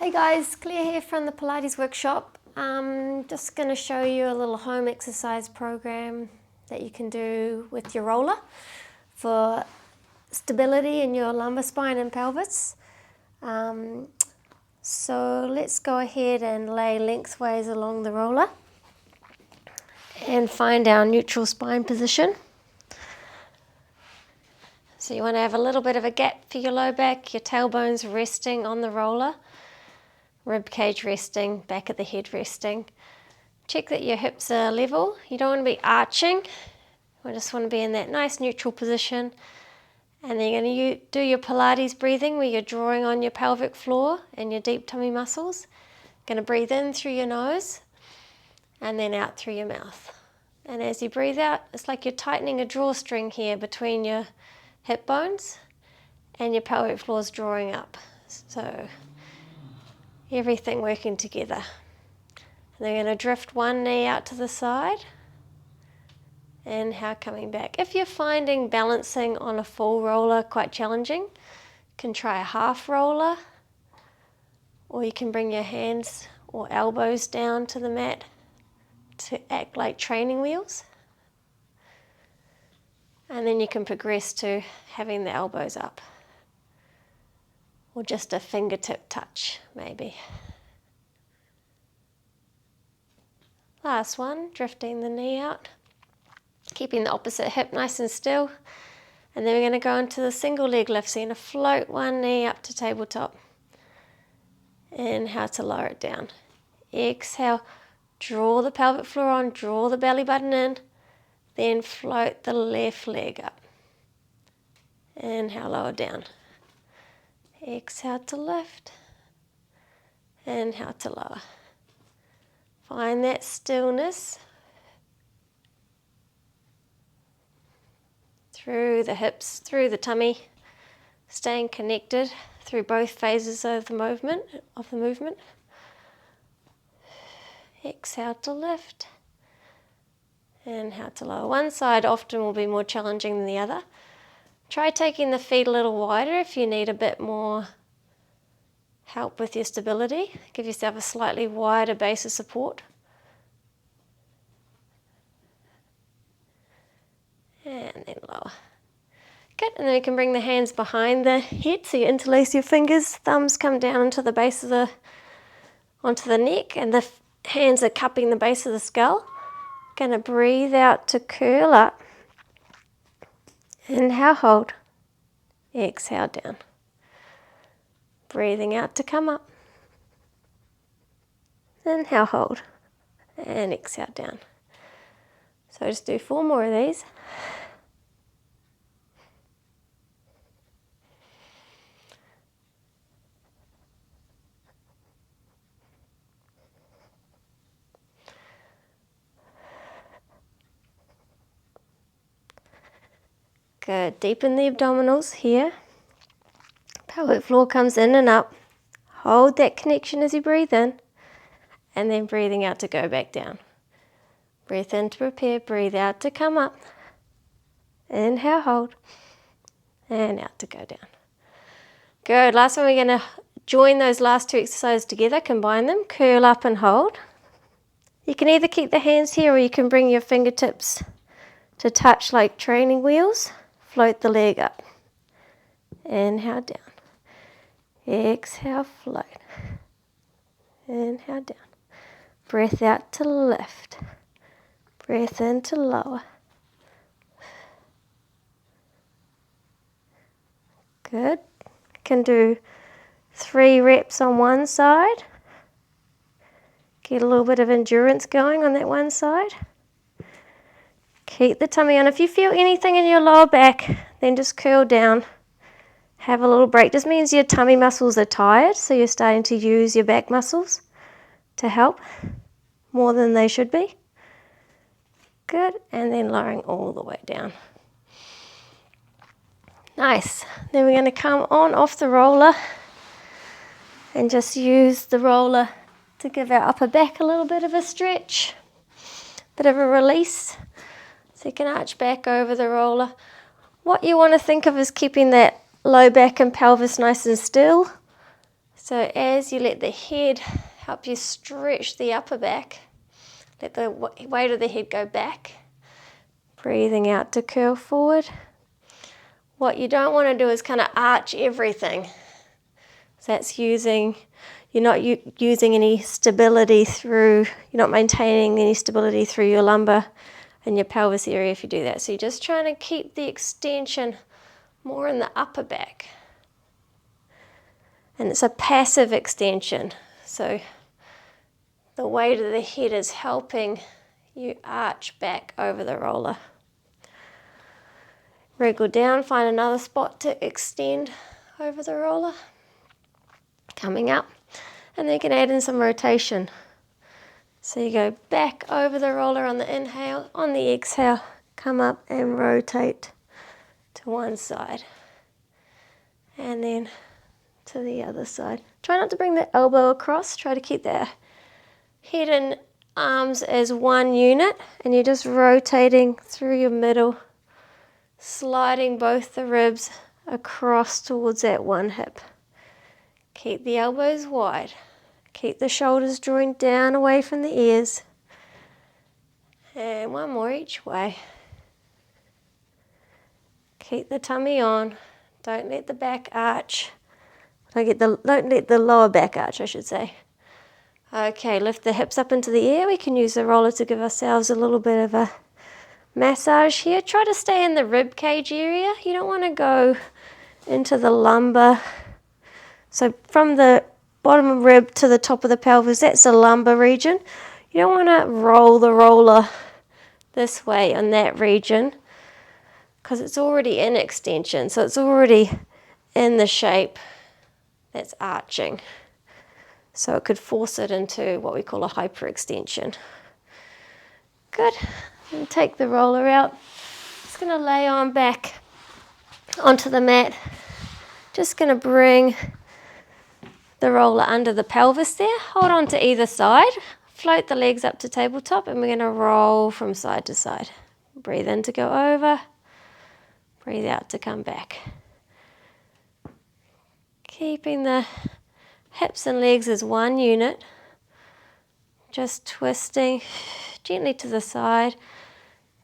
Hey guys, Claire here from the Pilates workshop. Just going to show you a little home exercise program that you can do with your roller for stability in your lumbar spine and pelvis. So let's go ahead and lay lengthways along the roller and find our neutral spine position. So you want to have a little bit of a gap for your low back, your tailbones resting on the roller, rib cage resting, back of the head resting. Check that your hips are level. You don't want to be arching. We just want to be in that nice neutral position. And then you're going to do your Pilates breathing where you're drawing on your pelvic floor and your deep tummy muscles. Going to breathe in through your nose and then out through your mouth. And as you breathe out, it's like you're tightening a drawstring here between your hip bones and your pelvic floor is drawing up. So everything working together. And then you're going to drift one knee out to the side. Inhale, coming back. If you're finding balancing on a full roller quite challenging, you can try a half roller, or you can bring your hands or elbows down to the mat to act like training wheels. And then you can progress to having the elbows up, or just a fingertip touch maybe. Last one, drifting the knee out, keeping the opposite hip nice and still. And then we're going to go into the single leg lift. So you're going to float one knee up to tabletop. Inhale to lower it down. Exhale, draw the pelvic floor on, draw the belly button in. Then float the left leg up. Inhale, lower down. Exhale to lift. Inhale to lower. Find that stillness through the hips, through the tummy, staying connected through both phases of the movement. Exhale to lift. Inhale to lower. One side often will be more challenging than the other. Try taking the feet a little wider if you need a bit more help with your stability. Give yourself a slightly wider base of support. And then lower. Good, and then you can bring the hands behind the head, so you interlace your fingers, thumbs come down into the base of onto the neck, and the hands are cupping the base of the skull. Going to breathe out to curl up. Inhale, hold. Exhale, down. Breathing out to come up. Inhale, hold. And exhale, down. So just do 4 more of these. Good. Deepen the abdominals here. Pelvic floor comes in and up. Hold that connection as you breathe in. And then breathing out to go back down. Breathe in to prepare. Breathe out to come up. Inhale, hold. And out to go down. Good. Last one, we're going to join those last 2 exercises together. Combine them. Curl up and hold. You can either keep the hands here or you can bring your fingertips to touch like training wheels. Float the leg up. Inhale, down. Exhale, float. Inhale, down. Breath out to lift. Breath in to lower. Good. Can do 3 reps on one side. Get a little bit of endurance going on that one side. Keep the tummy on. If you feel anything in your lower back, then just curl down. Have a little break. Just means your tummy muscles are tired, so you're starting to use your back muscles to help more than they should be. Good. And then lowering all the way down. Nice. Then we're going to come on off the roller and just use the roller to give our upper back a little bit of a stretch, bit of a release. So you can arch back over the roller. What you want to think of is keeping that low back and pelvis nice and still. So as you let the head help you stretch the upper back, let the weight of the head go back, breathing out to curl forward. What you don't want to do is kind of arch everything. So that's you're not using any stability through, you're not maintaining any stability through your lumbar and your pelvis area if you do that. So you're just trying to keep the extension more in the upper back. And it's a passive extension. So the weight of the head is helping you arch back over the roller. Wriggle down, find another spot to extend over the roller. Coming up, and then you can add in some rotation. So you go back over the roller on the inhale, on the exhale, come up and rotate to one side. And then to the other side. Try not to bring the elbow across, try to keep the head and arms as one unit, and you're just rotating through your middle, sliding both the ribs across towards that one hip. Keep the elbows wide. Keep the shoulders drawing down away from the ears. And one more each way. Keep the tummy on. Don't let the back arch. Don't let the lower back arch, I should say. Okay, lift the hips up into the air. We can use the roller to give ourselves a little bit of a massage here. Try to stay in the rib cage area. You don't want to go into the lumbar. So from the bottom rib to the top of the pelvis, that's the lumbar region. You don't want to roll the roller this way on that region because it's already in extension. So it's already in the shape that's arching. So it could force it into what we call a hyperextension. Good. And take the roller out. Just going to lay on back onto the mat. Just going to bring the roller under the pelvis there. Hold on to either side. Float the legs up to tabletop and we're going to roll from side to side. Breathe in to go over. Breathe out to come back. Keeping the hips and legs as one unit. Just twisting gently to the side.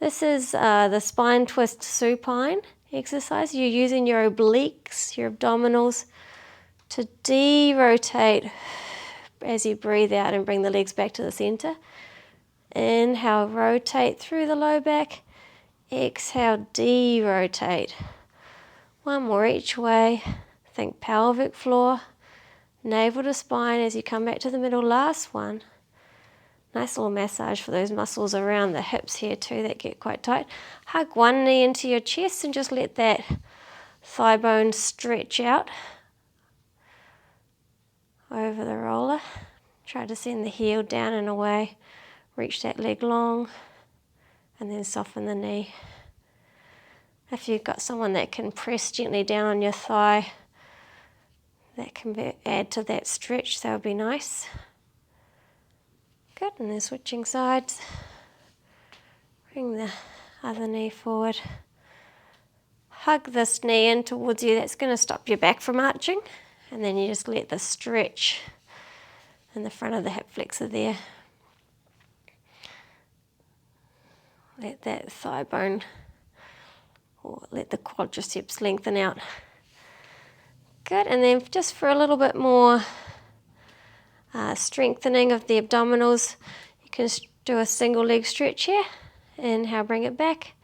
This is the spine twist supine exercise. You're using your obliques, your abdominals, to de-rotate as you breathe out and bring the legs back to the center. Inhale, rotate through the low back. Exhale, de-rotate. One more each way. Think pelvic floor, navel to spine as you come back to the middle. Last one. Nice little massage for those muscles around the hips here too that get quite tight. Hug one knee into your chest and just let that thigh bone stretch out over the roller. Try to send the heel down and away. Reach that leg long and then soften the knee. If you've got someone that can press gently down on your thigh, that can add to that stretch, that would be nice. Good, and then switching sides. Bring the other knee forward. Hug this knee in towards you. That's going to stop your back from arching. And then you just let the stretch in the front of the hip flexor there. Let that thigh bone, or let the quadriceps lengthen out. Good, and then just for a little bit more strengthening of the abdominals, you can do a single leg stretch here. Inhale, bring it back.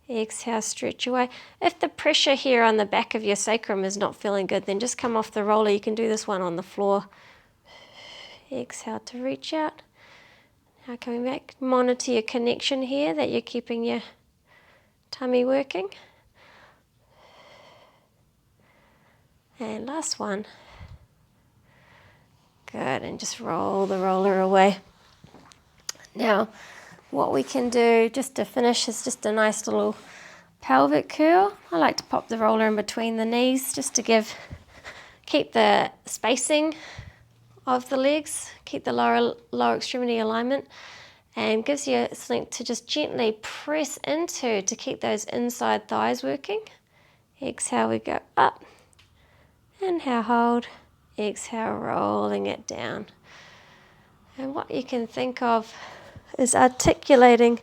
Exhale, stretch away. If the pressure here on the back of your sacrum is not feeling good, then just come off the roller. You can do this one on the floor. Exhale to reach out. Now coming back, monitor your connection here, that you're keeping your tummy working. And last one. Good, and just roll the roller away. Now, what we can do just to finish is just a nice little pelvic curl. I like to pop the roller in between the knees just to keep the spacing of the legs, keep the lower extremity alignment, and gives you something to just gently press into to keep those inside thighs working. Exhale, we go up. Inhale, hold. exhale, rolling it down. And what you can think of is articulating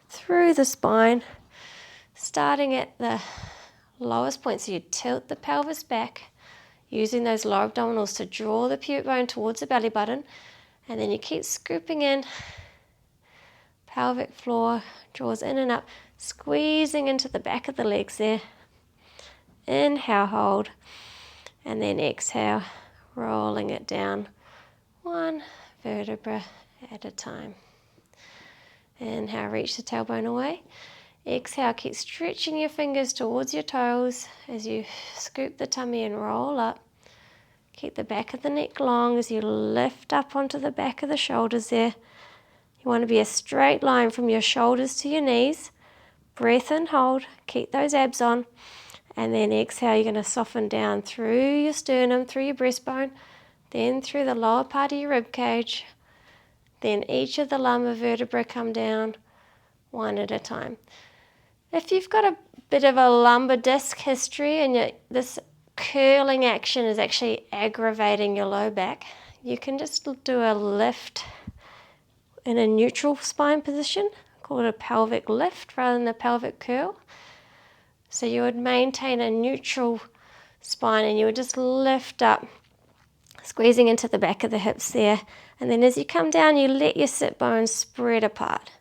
through the spine, starting at the lowest point. So you tilt the pelvis back, using those lower abdominals to draw the pubic bone towards the belly button, and then you keep scooping in. Pelvic floor draws in and up, squeezing into the back of the legs there. Inhale, hold, and then exhale, rolling it down, one vertebra at a time. Inhale, reach the tailbone away. Exhale, keep stretching your fingers towards your toes as you scoop the tummy and roll up. Keep the back of the neck long as you lift up onto the back of the shoulders there. You want to be a straight line from your shoulders to your knees. Breath in, hold, keep those abs on. And then exhale, you're going to soften down through your sternum, through your breastbone, then through the lower part of your rib cage. Then each of the lumbar vertebrae come down one at a time. If you've got a bit of a lumbar disc history and this curling action is actually aggravating your low back, you can just do a lift in a neutral spine position, call it a pelvic lift rather than a pelvic curl. So you would maintain a neutral spine and you would just lift up, squeezing into the back of the hips there. And then as you come down, you let your sit bones spread apart.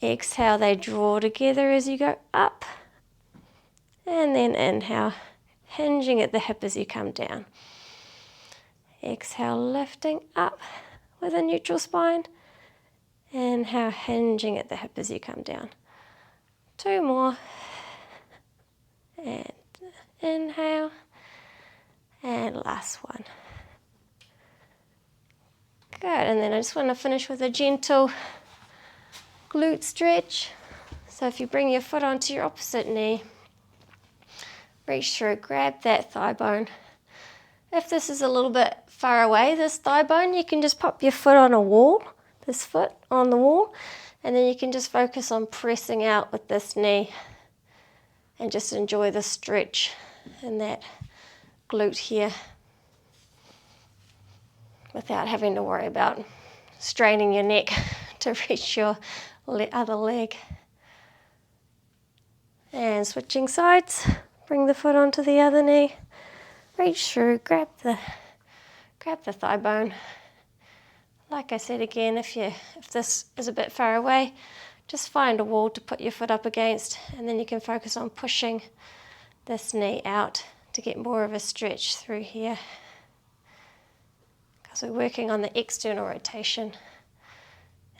Exhale, they draw together as you go up. And then inhale, hinging at the hip as you come down. Exhale, lifting up with a neutral spine. Inhale, hinging at the hip as you come down. Two more. And inhale. And last one. Good, and then I just want to finish with a gentle glute stretch. So if you bring your foot onto your opposite knee, reach through, grab that thigh bone. If this is a little bit far away, this thigh bone, you can just pop your foot on a wall, this foot on the wall, and then you can just focus on pressing out with this knee and just enjoy the stretch in that glute here without having to worry about straining your neck to reach your other leg. And switching sides, bring the foot onto the other knee, reach through, grab the thigh bone. Like I said again, if this is a bit far away, just find a wall to put your foot up against, and then you can focus on pushing this knee out to get more of a stretch through here. Because we're working on the external rotation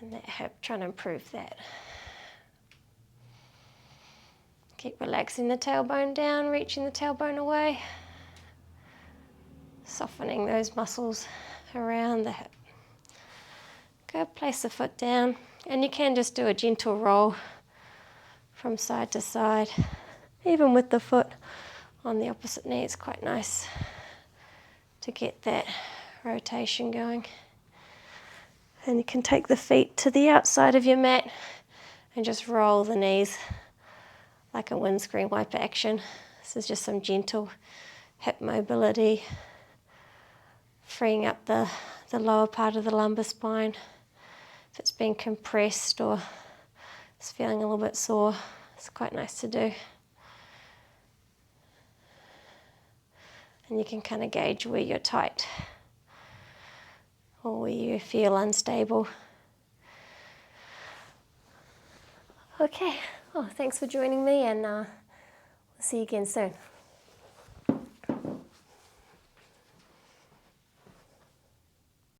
in that hip, trying to improve that. Keep relaxing the tailbone down, reaching the tailbone away, softening those muscles around the hip. Go place the foot down, and you can just do a gentle roll from side to side. Even with the foot on the opposite knee, it's quite nice to get that rotation going. And you can take the feet to the outside of your mat and just roll the knees like a windscreen wiper action. This is just some gentle hip mobility, freeing up the lower part of the lumbar spine. If it's been compressed or it's feeling a little bit sore, it's quite nice to do. And you can kind of gauge where you're tight or where you feel unstable. Okay, well, thanks for joining me, and we'll see you again soon.